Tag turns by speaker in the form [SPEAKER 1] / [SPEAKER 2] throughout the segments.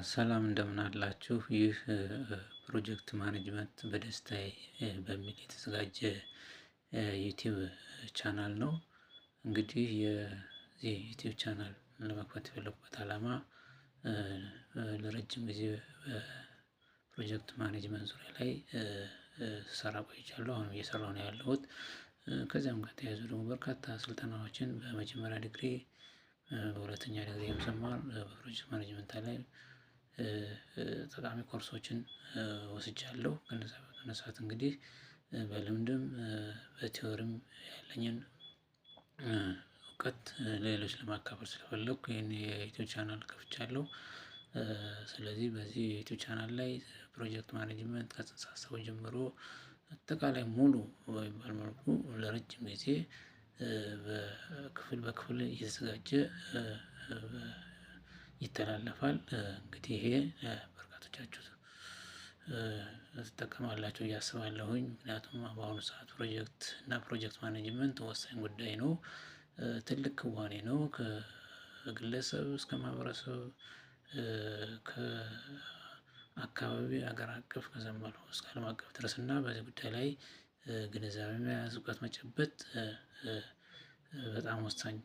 [SPEAKER 1] ሰላም እንደምን አላችሁ? ይህ ፕሮጀክት ማኔጅመንት በደስታዬ በሚል የተዘጋጀ ዩቲዩብ ቻናል ነው። እንግዲህ የዚህ ዩቲዩብ ቻናል ለመክፈት የፈለኩበት አላማ ለረጅም ጊዜ ፕሮጀክት ማኔጅመንት ዙሪያ ላይ ስሰራ ቆይቻለሁ። አሁንም እየሰራሁ ነው ያለሁት። ከዚያም ጋር ተያይዞ ደግሞ በርካታ ስልጠናዎችን በመጀመሪያ ዲግሪ በሁለተኛ ዲግሪ ስማር በፕሮጀክት ማኔጅመንት ላይ ጠቃሚ ኮርሶችን ወስጃለሁ። ከነዛ በመነሳት እንግዲህ በልምድም በቲዎሪም ያለኝን እውቀት ለሌሎች ለማካፈል ስለፈለኩ ይሄን የዩቲዩብ ቻናል ከፍቻለሁ። ስለዚህ በዚህ የዩቲዩብ ቻናል ላይ ፕሮጀክት ማኔጅመንት ከጽንሰ ሀሳቡ ጀምሮ አጠቃላይ ሙሉ በሚባል መልኩ ለረጅም ጊዜ በክፍል በክፍል እየተዘጋጀ ይተላለፋል። እንግዲህ ይሄ በርካቶቻችሁ ትጠቀማላችሁ ብዬ አስባለሁኝ። ምክንያቱም በአሁኑ ሰዓት ፕሮጀክት እና ፕሮጀክት ማኔጅመንት ወሳኝ ጉዳይ ነው። ትልቅ ክዋኔ ነው። ከግለሰብ እስከ ማህበረሰብ ከአካባቢ ሀገር አቀፍ ከዛም አልፎ እስከ አለም አቀፍ ድረስ እና በዚህ ጉዳይ ላይ ግንዛቤ መያዝ እውቀት መጨበጥ በጣም ወሳኝ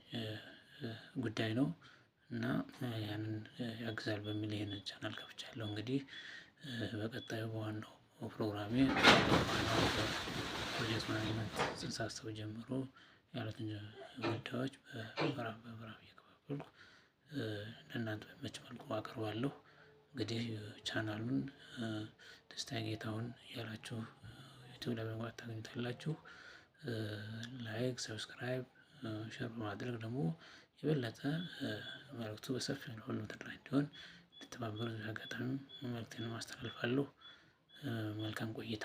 [SPEAKER 1] ጉዳይ ነው። እና ያንን ያግዛል በሚል ይሄንን ቻናል ከፍቻለሁ። እንግዲህ በቀጣዩ በዋናው ፕሮግራሜ ፕሮጀክት ማኔጅመንት ጽንሰ ሀሳብ ጀምሮ ያሉትን ጉዳዮች በምዕራፍ እየከፋፈልኩ ለእናንተ በሚመች መልኩ አቀርባለሁ። እንግዲህ ቻናሉን ደስታዬ ጌታሁን እያላችሁ ዩቲዩብ ላይ በመግባት ታገኙታላችሁ። ላይክ ሰብስክራይብ ሼር በማድረግ ደግሞ የበለጠ መልእክቱ በሰፊው ለሁሉም ተደራሽ እንዲሆን እንድትተባበሩ በዚህ አጋጣሚ መልእክቴን አስተላልፋለሁ። መልካም ቆይታ